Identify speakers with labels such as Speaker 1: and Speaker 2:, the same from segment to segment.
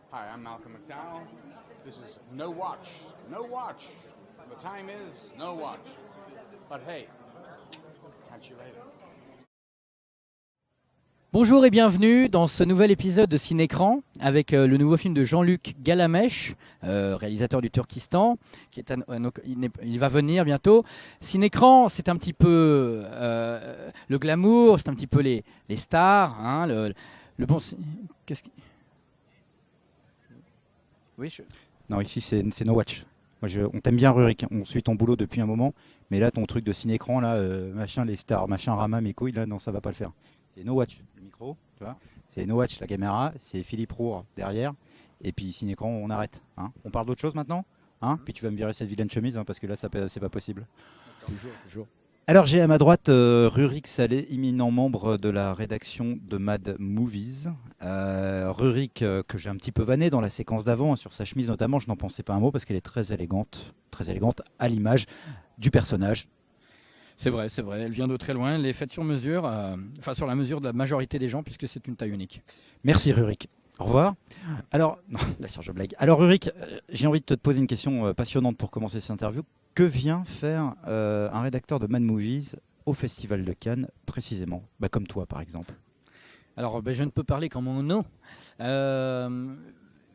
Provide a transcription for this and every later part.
Speaker 1: Hi, I'm Malcolm McDowell. This is No Watch. No Watch. The time is no watch. But hey, catch you later.
Speaker 2: Bonjour et bienvenue dans ce nouvel épisode de Cinécran avec le nouveau film de Jean-Luc Galamèche, réalisateur du Turkistan, qui est il va venir bientôt. Cinécran, c'est un petit peu le glamour, c'est un petit peu les stars, hein, le bon. Qu'est-ce qui... Oui,
Speaker 3: Non, ici c'est No Watch. On t'aime bien Rurik, on suit ton boulot depuis un moment, mais là ton truc de ciné-écran, là, machin, les stars, machin, Rama, mes couilles, là, non, ça va pas le faire. C'est No Watch, le micro, tu vois. C'est No Watch, la caméra, c'est Philippe Roure derrière, et puis ciné-écran, on arrête. Hein. On parle d'autre chose maintenant, hein. Puis tu vas me virer cette vilaine chemise, hein, parce que là, c'est pas possible.
Speaker 2: Toujours.
Speaker 3: Alors j'ai à ma droite Rurik Salé, éminent membre de la rédaction de Mad Movies. Rurik que j'ai un petit peu vanné dans la séquence d'avant, hein, sur sa chemise notamment, je n'en pensais pas un mot parce qu'elle est très élégante à l'image du personnage.
Speaker 2: C'est vrai, elle vient de très loin, elle est faite sur mesure, sur la mesure de la majorité des gens puisque c'est une taille unique.
Speaker 3: Merci Rurik. Au revoir. Alors, non, la Serge blague. Alors Rurik, j'ai envie de te poser une question passionnante pour commencer cette interview. Que vient faire un rédacteur de Mad Movies au Festival de Cannes précisément, comme toi par exemple?
Speaker 2: Alors, je ne peux parler qu'en mon nom.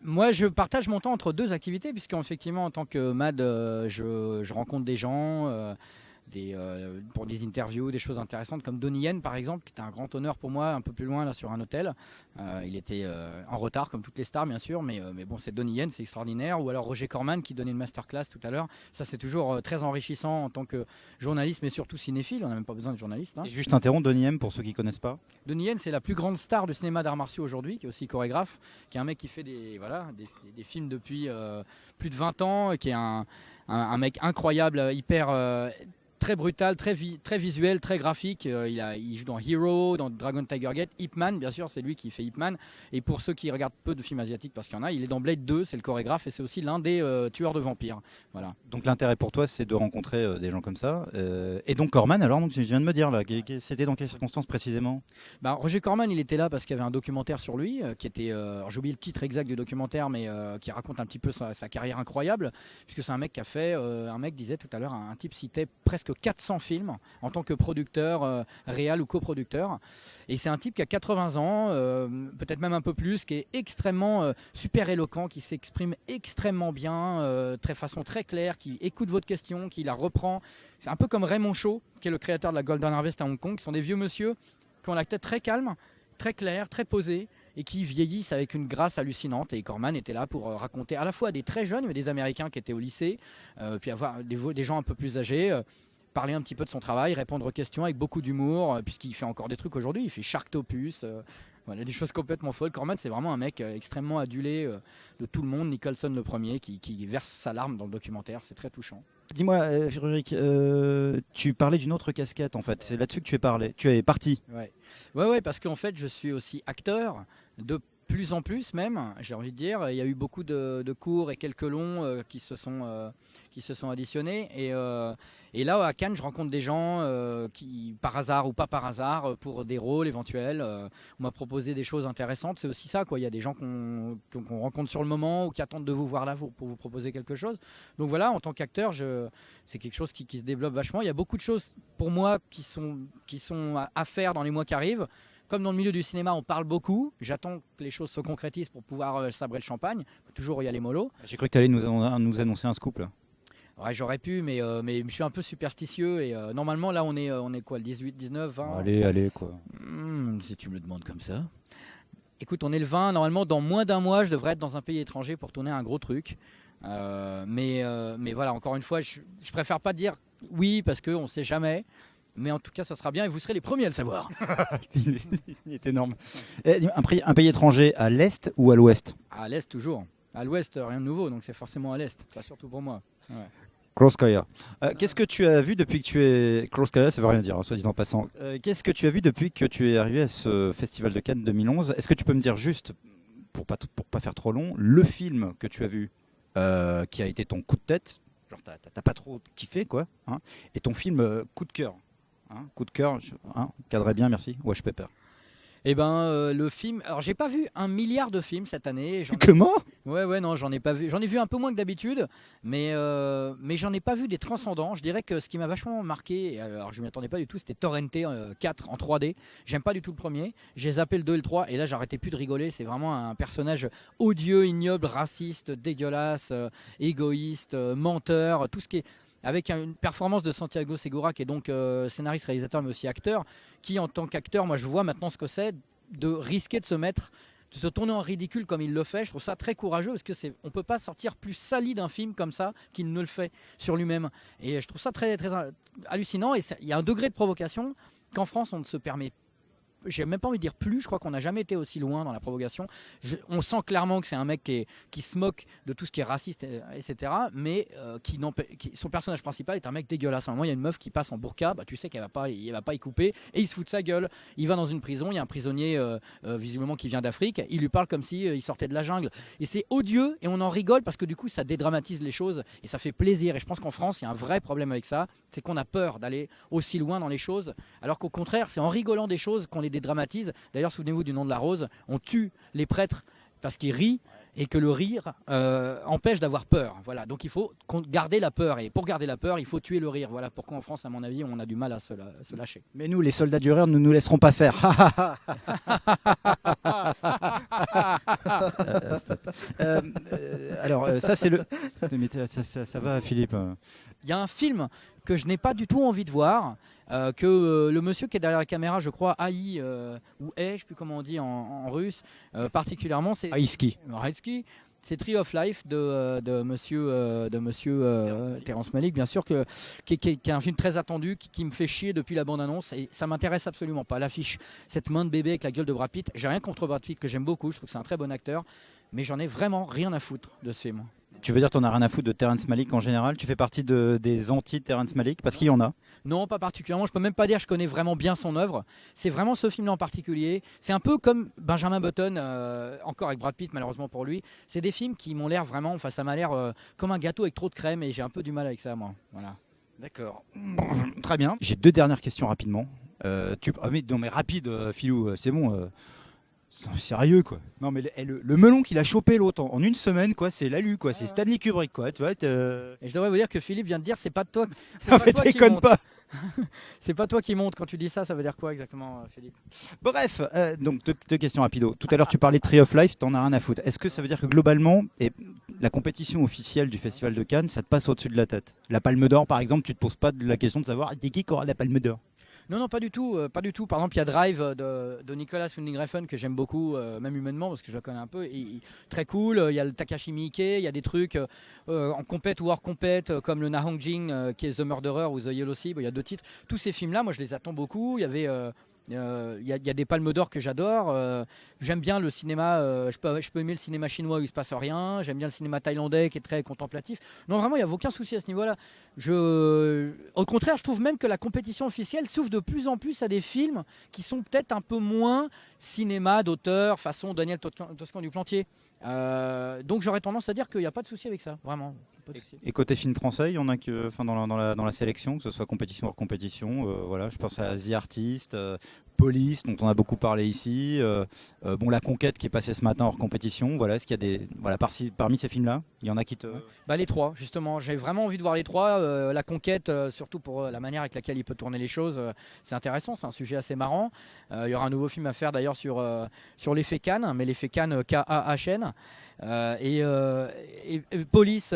Speaker 2: Moi, je partage mon temps entre deux activités, puisqu'effectivement, en tant que Mad, je rencontre des gens pour des interviews, des choses intéressantes, comme Donnie Yen, par exemple, qui était un grand honneur pour moi, un peu plus loin, là, sur un hôtel. Il était en retard, comme toutes les stars, bien sûr, mais bon, c'est Donnie Yen, c'est extraordinaire. Ou alors Roger Corman, qui donnait une masterclass tout à l'heure. Ça, c'est toujours très enrichissant en tant que journaliste, mais surtout cinéphile. On n'a même pas besoin de journaliste. Hein.
Speaker 3: Et juste interrompre, Donnie Yen, pour ceux qui ne connaissent pas.
Speaker 2: Donnie Yen, c'est la plus grande star du cinéma d'arts martiaux aujourd'hui, qui est aussi chorégraphe, qui est un mec qui fait des films depuis plus de 20 ans, qui est un mec incroyable, hyper... très brutal, très visuel, très graphique. Il joue dans Hero, dans Dragon Tiger Gate, Ip Man, bien sûr, c'est lui qui fait Ip Man. Et pour ceux qui regardent peu de films asiatiques, parce qu'il y en a, il est dans Blade 2, c'est le chorégraphe, et c'est aussi l'un des tueurs de vampires. Voilà.
Speaker 3: Donc l'intérêt pour toi, c'est de rencontrer des gens comme ça. Et donc Corman, alors, donc, je viens de me dire, là, c'était dans quelles circonstances précisément?
Speaker 2: Roger Corman, il était là parce qu'il y avait un documentaire sur lui, qui était, j'ai oublié le titre exact du documentaire, mais qui raconte un petit peu sa carrière incroyable, puisque c'est un mec qui a fait, un mec disait tout à l'heure, un type citait presque 400 films en tant que producteur, réal ou coproducteur. Et c'est un type qui a 80 ans, peut-être même un peu plus, qui est extrêmement super éloquent, qui s'exprime extrêmement bien, façon très claire, qui écoute votre question, qui la reprend. C'est un peu comme Raymond Shaw, qui est le créateur de la Golden Harvest à Hong Kong, qui sont des vieux monsieur qui ont la tête très calme, très claire, très posée, et qui vieillissent avec une grâce hallucinante. Et Corman était là pour raconter à la fois des très jeunes, mais des Américains qui étaient au lycée, puis avoir des gens un peu plus âgés, parler un petit peu de son travail, répondre aux questions avec beaucoup d'humour, puisqu'il fait encore des trucs aujourd'hui. Il fait Sharktopus, voilà, des choses complètement folles. Corman, c'est vraiment un mec extrêmement adulé de tout le monde. Nicholson le premier, qui verse sa larme dans le documentaire. C'est très touchant.
Speaker 3: Dis-moi, Rurik, tu parlais d'une autre casquette en fait. C'est là-dessus que tu es parti.
Speaker 2: Ouais, parce qu'en fait, je suis aussi acteur de plus en plus même, j'ai envie de dire. Il y a eu beaucoup de courts et quelques longs qui se sont additionnés. Et là, à Cannes, je rencontre des gens qui, par hasard ou pas par hasard, pour des rôles éventuels, on m'a proposé des choses intéressantes. C'est aussi ça, quoi. Il y a des gens qu'on rencontre sur le moment ou qui attendent de vous voir là pour vous proposer quelque chose. Donc voilà, en tant qu'acteur, c'est quelque chose qui se développe vachement. Il y a beaucoup de choses pour moi qui sont à faire dans les mois qui arrivent. Comme dans le milieu du cinéma, on parle beaucoup. J'attends que les choses se concrétisent pour pouvoir sabrer le champagne. Toujours y aller mollo.
Speaker 3: J'ai cru que tu allais nous annoncer un scoop là.
Speaker 2: Ouais, j'aurais pu, mais je suis un peu superstitieux. Et normalement, là, on est quoi, le 18, 19, 20 ?
Speaker 3: Allez, quoi.
Speaker 2: Si tu me le demandes comme ça. Écoute, on est le 20. Normalement, dans moins d'un mois, je devrais être dans un pays étranger pour tourner un gros truc. Mais voilà, encore une fois, je préfère pas dire oui parce qu'on ne sait jamais. Mais en tout cas, ça sera bien et vous serez les premiers à le savoir.
Speaker 3: Il est énorme. Un pays étranger à l'est ou à l'ouest?
Speaker 2: À l'est toujours. À l'ouest, rien de nouveau, donc c'est forcément à l'est. Pas surtout pour moi. Ouais.
Speaker 3: Krauskaya. Qu'est-ce que tu as vu depuis que tu es... Krauskaya, ça veut rien dire, hein, soit dit en passant. Qu'est-ce que tu as vu depuis que tu es arrivé à ce Festival de Cannes 2011? Est-ce que tu peux me dire juste, pour pas faire trop long, le film que tu as vu qui a été ton coup de tête, genre t'as pas trop kiffé, quoi, hein, et ton film coup de cœur, hein, cadrez bien, merci, Wash Pepper.
Speaker 2: Et ben le film, alors j'ai pas vu 1 milliard de films cette année.
Speaker 3: Comment?
Speaker 2: Ouais, non, j'en ai pas vu. J'en ai vu un peu moins que d'habitude, mais j'en ai pas vu des transcendants. Je dirais que ce qui m'a vachement marqué, alors je m'y attendais pas du tout, c'était Torrente 4 en 3D. J'aime pas du tout le premier. J'ai zappé le 2 et le 3 et là j'arrêtais plus de rigoler. C'est vraiment un personnage odieux, ignoble, raciste, dégueulasse, égoïste, menteur, tout ce qui est avec une performance de Santiago Segura qui est donc scénariste, réalisateur mais aussi acteur, qui en tant qu'acteur, moi je vois maintenant ce que c'est de risquer de se tourner en ridicule comme il le fait. Je trouve ça très courageux parce que on peut pas sortir plus sali d'un film comme ça qu'il ne le fait sur lui-même. Et je trouve ça très, très hallucinant. Et il y a un degré de provocation qu'en France on ne se permet. J'ai même pas envie de dire plus, je crois qu'on n'a jamais été aussi loin dans la provocation. On sent clairement que c'est un mec qui se moque de tout ce qui est raciste, etc. Mais son personnage principal est un mec dégueulasse. À un moment, il y a une meuf qui passe en burqa, bah, tu sais qu'elle va pas y couper, et il se fout de sa gueule. Il va dans une prison, il y a un prisonnier visiblement qui vient d'Afrique, il lui parle comme s'il sortait de la jungle. Et c'est odieux, et on en rigole parce que du coup, ça dédramatise les choses, et ça fait plaisir. Et je pense qu'en France, il y a un vrai problème avec ça, c'est qu'on a peur d'aller aussi loin dans les choses, alors qu'au contraire, c'est en rigolant des choses qu'on les dédramatise. D'ailleurs, souvenez-vous du Nom de la Rose, on tue les prêtres parce qu'ils rient et que le rire empêche d'avoir peur. Voilà, donc il faut garder la peur, et pour garder la peur, il faut tuer le rire. Voilà pourquoi en France, à mon avis, on a du mal à se lâcher.
Speaker 3: Mais nous, les soldats du rire, nous ne nous laisserons pas faire. Stop. Alors, ça c'est le... Mais ça va, Philippe.
Speaker 2: Il y a un film que je n'ai pas du tout envie de voir, que le monsieur qui est derrière la caméra, je crois, haït, ou hait, je ne sais plus comment on dit en russe, particulièrement, c'est
Speaker 3: Aïski.
Speaker 2: C'est Tree of Life de monsieur Terrence Malick, bien sûr, qui est un film très attendu, qui me fait chier depuis la bande-annonce, et ça m'intéresse absolument pas. L'affiche, cette main de bébé avec la gueule de Brad Pitt, j'ai rien contre Brad Pitt, que j'aime beaucoup, je trouve que c'est un très bon acteur, mais j'en ai vraiment rien à foutre de ce film.
Speaker 3: Tu veux dire t'en as rien à foutre de Terrence Malick en général? Tu fais partie des anti-Terrence Malick? Parce qu'il y en a.
Speaker 2: Non, pas particulièrement. Je peux même pas dire que je connais vraiment bien son œuvre. C'est vraiment ce film-là en particulier. C'est un peu comme Benjamin Button, encore avec Brad Pitt malheureusement pour lui. C'est des films qui m'ont l'air vraiment, enfin ça m'a l'air comme un gâteau avec trop de crème, et j'ai un peu du mal avec ça, moi. Voilà.
Speaker 3: D'accord. Très bien. J'ai 2 dernières questions rapidement. Mais rapide, Philou, c'est bon. Non, sérieux quoi. Non mais le melon qu'il a chopé l'autre en une semaine quoi, c'est l'alu quoi, c'est Stanley Kubrick quoi, tu vois.
Speaker 2: Et je devrais vous dire que Philippe vient de dire c'est pas de toi.
Speaker 3: Non mais déconne pas.
Speaker 2: C'est pas toi qui monte. Quand tu dis ça, ça veut dire quoi exactement, Philippe?
Speaker 3: Bref, donc deux questions rapido. Tout à l'heure tu parlais de Tree of Life, t'en as rien à foutre. Est-ce que ça veut dire que globalement, la compétition officielle du Festival de Cannes, ça te passe au-dessus de la tête? La Palme d'Or par exemple, tu te poses pas la question de savoir qui aura la Palme d'Or?
Speaker 2: Non, pas du tout, pas du tout. Par exemple, il y a Drive de Nicolas Winding Refn que j'aime beaucoup, même humainement parce que je le connais un peu. Très cool. Il y a le Takashi Miike, il y a des trucs en compète ou hors compète comme le Na Hong Jing qui est The Murderer ou The Yellow Sea. Il y a 2 titres. Tous ces films-là, moi, je les attends beaucoup. Il y avait il y a des palmes d'or que j'adore. J'aime bien le cinéma. Je peux aimer le cinéma chinois où il se passe rien. J'aime bien le cinéma thaïlandais qui est très contemplatif. Non, vraiment, il n'y a aucun souci à ce niveau-là. Au contraire, je trouve même que la compétition officielle s'ouvre de plus en plus à des films qui sont peut-être un peu moins cinéma d'auteur, façon Daniel Toscan du Plantier. Donc j'aurais tendance à dire qu'il n'y a pas de souci avec ça, vraiment. Pas de souci.
Speaker 3: Et côté film français, il y en a que, dans la sélection, que ce soit compétition hors compétition. Voilà, je pense à The Artist, Police, dont on a beaucoup parlé ici. La Conquête qui est passée ce matin hors compétition. Voilà, est-ce qu'il y a parmi ces films-là, il y en a qui te...
Speaker 2: Les 3, justement. J'ai vraiment envie de voir les 3. La Conquête, surtout pour la manière avec laquelle il peut tourner les choses, c'est intéressant. C'est un sujet assez marrant. Il y aura un nouveau film à faire d'ailleurs sur l'effet Cannes, mais l'effet Cannes K-A-H-N. Et Police,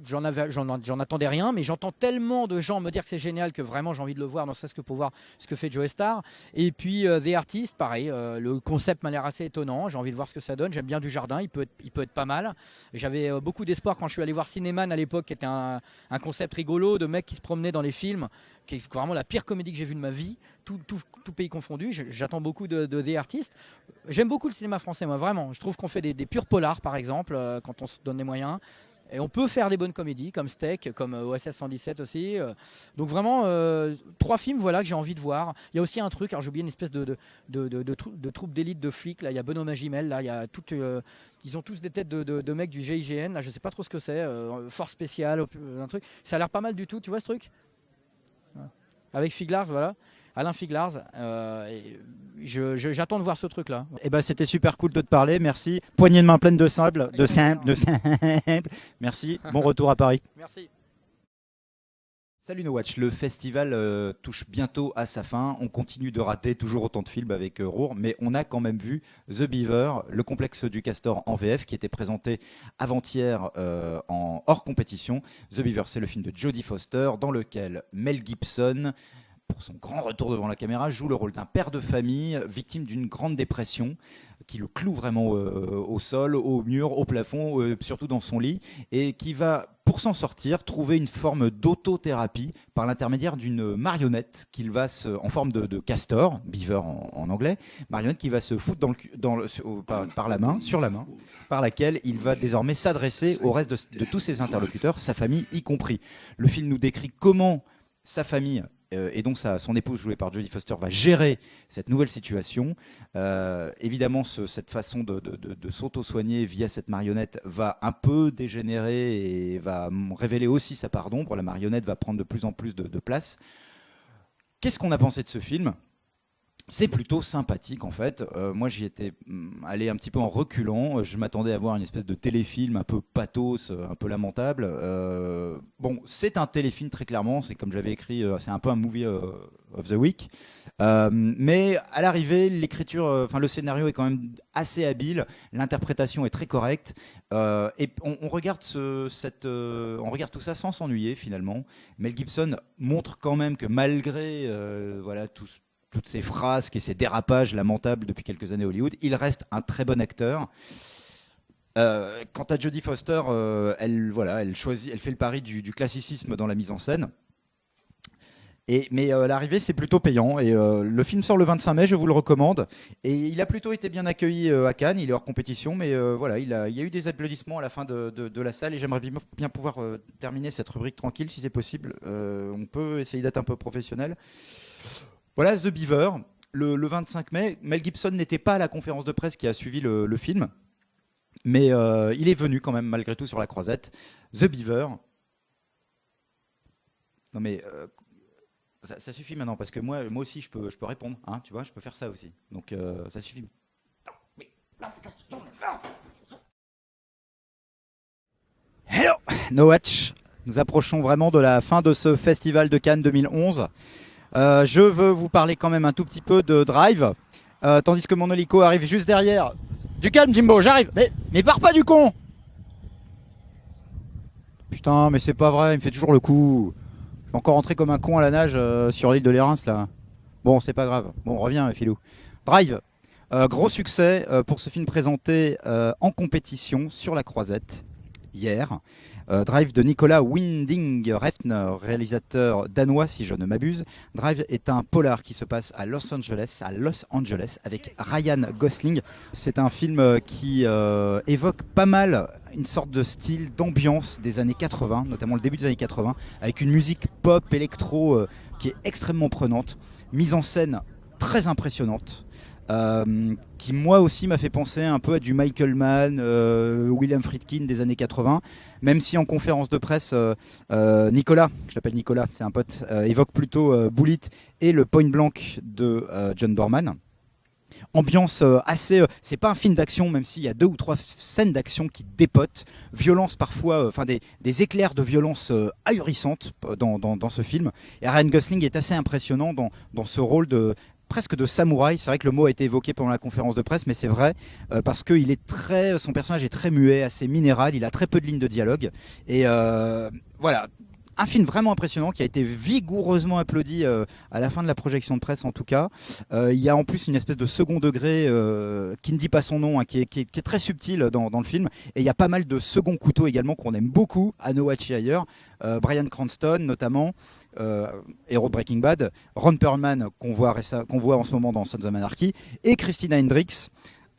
Speaker 2: j'en attendais rien, mais j'entends tellement de gens me dire que c'est génial que vraiment j'ai envie de le voir, ne serait-ce que pour voir ce que fait Joe Star. Et puis The Artist, pareil, le concept m'a l'air assez étonnant, j'ai envie de voir ce que ça donne. J'aime bien Dujardin, il peut être pas mal. J'avais beaucoup d'espoir quand je suis allé voir Cinéman à l'époque, qui était un concept rigolo de mecs qui se promenaient dans les films, qui est vraiment la pire comédie que j'ai vue de ma vie, tout pays confondu. J'attends beaucoup de The Artist. J'aime beaucoup le cinéma français, moi, vraiment. Je trouve qu'on fait des purs polars, par exemple, quand on se donne les moyens. Et on peut faire des bonnes comédies, comme Steak, comme OSS 117 aussi. Donc vraiment, 3 films voilà, que j'ai envie de voir. Il y a aussi un truc, alors j'ai oublié une espèce de troupe d'élite de flics. Là, il y a Benoît Magimel, là, il y a ils ont tous des têtes de mecs du GIGN. Là, je ne sais pas trop ce que c'est. Force spéciale, un truc. Ça a l'air pas mal du tout, tu vois ce truc? Avec Figlars, voilà. Alain Figlars. J'attends de voir ce truc-là.
Speaker 3: Eh ben, c'était super cool de te parler, merci. Poignée de main pleine de sable, de simple. Merci, bon retour à Paris.
Speaker 2: Merci.
Speaker 3: Salut No Watch, le festival touche bientôt à sa fin. On continue de rater toujours autant de films avec Roure, mais on a quand même vu The Beaver, le complexe du Castor en VF, qui était présenté avant-hier en hors compétition. The Beaver, c'est le film de Jodie Foster, dans lequel Mel Gibson, pour son grand retour devant la caméra, joue le rôle d'un père de famille victime d'une grande dépression qui le cloue vraiment au sol, au mur, au plafond, surtout dans son lit, et qui va, pour s'en sortir, trouver une forme d'autothérapie par l'intermédiaire d'une marionnette qu'il va en forme de castor, beaver en anglais, marionnette qui va se foutre par la main, sur la main, par laquelle il va désormais s'adresser au reste de tous ses interlocuteurs, sa famille y compris. Le film nous décrit comment sa famille et donc son épouse jouée par Jodie Foster va gérer cette nouvelle situation. Évidemment, cette façon de s'auto-soigner via cette marionnette va un peu dégénérer et va révéler aussi sa part d'ombre. La marionnette va prendre de plus en plus de place. Qu'est-ce qu'on a pensé de ce film ? C'est plutôt sympathique en fait. Moi j'y étais allé un petit peu en reculant. Je m'attendais à voir une espèce de téléfilm un peu pathos, un peu lamentable. Bon, c'est un téléfilm très clairement. C'est comme j'avais écrit, c'est un peu un movie of the week. Mais à l'arrivée, l'écriture, le scénario est quand même assez habile. L'interprétation est très correcte. Et on regarde on regarde tout ça sans s'ennuyer finalement. Mel Gibson montre quand même que malgré toutes ces frasques et ces dérapages lamentables depuis quelques années à Hollywood, il reste un très bon acteur. Quant à Jodie Foster, elle fait le pari du classicisme dans la mise en scène. Mais à l'arrivée, c'est plutôt payant. Et le film sort le 25 mai, je vous le recommande. Et il a plutôt été bien accueilli à Cannes, il est hors compétition. Mais il y a eu des applaudissements à la fin de la salle. Et j'aimerais bien pouvoir terminer cette rubrique tranquille, si c'est possible. On peut essayer d'être un peu professionnel. Voilà, The Beaver, le 25 mai. Mel Gibson n'était pas à la conférence de presse qui a suivi le film, mais il est venu quand même malgré tout sur la croisette. The Beaver. Non mais ça suffit maintenant parce que moi aussi je peux répondre, hein, tu vois, je peux faire ça aussi. Donc ça suffit. Hello, No Watch. Nous approchons vraiment de la fin de ce festival de Cannes 2011. Je veux vous parler quand même un tout petit peu de Drive, tandis que mon hélico arrive juste derrière. Du calme Jimbo, j'arrive. Mais pars pas du con. Putain, mais c'est pas vrai, il me fait toujours le coup. Je vais encore rentrer comme un con à la nage sur l'île de Lérins là. Bon, c'est pas grave. Bon, reviens Philou. Drive, gros succès pour ce film présenté en compétition sur la croisette hier. Drive de Nicolas Winding Refn, réalisateur danois si je ne m'abuse. Drive est un polar qui se passe à Los Angeles avec Ryan Gosling. C'est un film qui évoque pas mal une sorte de style d'ambiance des années 80, notamment le début des années 80, avec une musique pop, électro qui est extrêmement prenante, mise en scène très impressionnante. Qui moi aussi m'a fait penser un peu à du Michael Mann, William Friedkin des années 80, même si en conférence de presse Nicolas, je l'appelle Nicolas, c'est un pote, évoque plutôt Bullitt et le Point Blank de John Borman. Ambiance assez, c'est pas un film d'action, même s'il y a 2 ou 3 scènes d'action qui dépotent, violence parfois, des éclairs de violence ahurissantes dans ce film. Et Ryan Gosling est assez impressionnant dans ce rôle presque de samouraï. C'est vrai que le mot a été évoqué pendant la conférence de presse, mais c'est vrai parce que son personnage est très muet, assez minéral, il a très peu de lignes de dialogue. Et voilà, un film vraiment impressionnant qui a été vigoureusement applaudi à la fin de la projection de presse en tout cas. Il y a en plus une espèce de second degré qui ne dit pas son nom, hein, qui est très subtil dans le film. Et il y a pas mal de second couteau également qu'on aime beaucoup à No Watch et ailleurs. Bryan Cranston notamment, héros de Breaking Bad, Ron Perlman qu'on voit en ce moment dans Sons of Anarchy, et Christina Hendricks,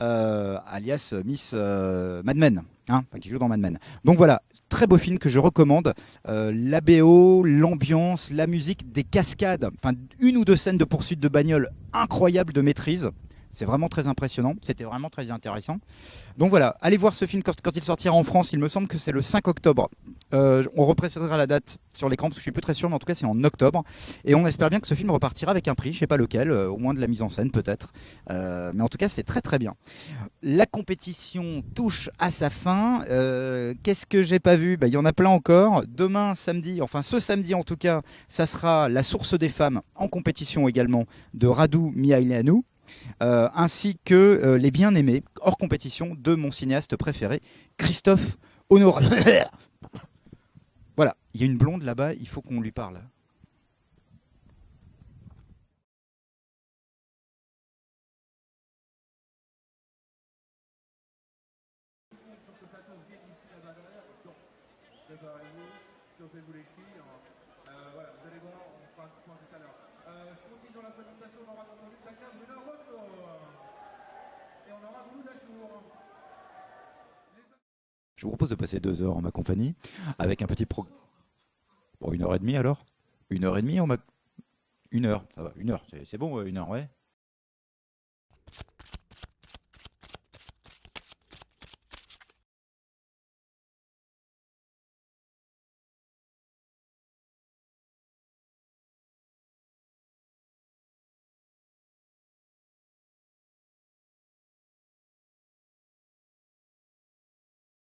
Speaker 3: alias Miss Mad Men, hein, qui joue dans Mad Men. Donc voilà, très beau film que je recommande. La BO, l'ambiance, la musique, des cascades, une ou deux scènes de poursuite de bagnole incroyables de maîtrise. C'est vraiment très impressionnant. C'était vraiment très intéressant. Donc voilà, allez voir ce film quand il sortira en France. Il me semble que c'est le 5 octobre. On reprécisera la date sur l'écran parce que je suis plus très sûr, mais en tout cas c'est en octobre. Et on espère bien que ce film repartira avec un prix, je sais pas lequel, au moins de la mise en scène peut-être. Mais en tout cas c'est très très bien. La compétition touche à sa fin. Qu'est-ce que j'ai pas vu? Il y en a plein encore. Demain samedi, enfin ce samedi en tout cas, ça sera La Source des femmes en compétition également de Radu Mihailanu. Ainsi que Les Bien-Aimés, hors compétition, de mon cinéaste préféré, Christophe Honoré. Voilà, il y a une blonde là-bas, il faut qu'on lui parle.
Speaker 4: Chauffez-vous les filles. Voilà, vous allez voir, on fera ce point tout à l'heure. Je continue dans la présentation, on aura entendu chacun de leur retour. Et on aura beaucoup d'achour.
Speaker 3: Je vous propose de passer 2 heures en ma compagnie, avec un petit programme. Bon, 1h30 alors 1h30, 1 heure, ça va, 1 heure, c'est bon, 1 heure, ouais.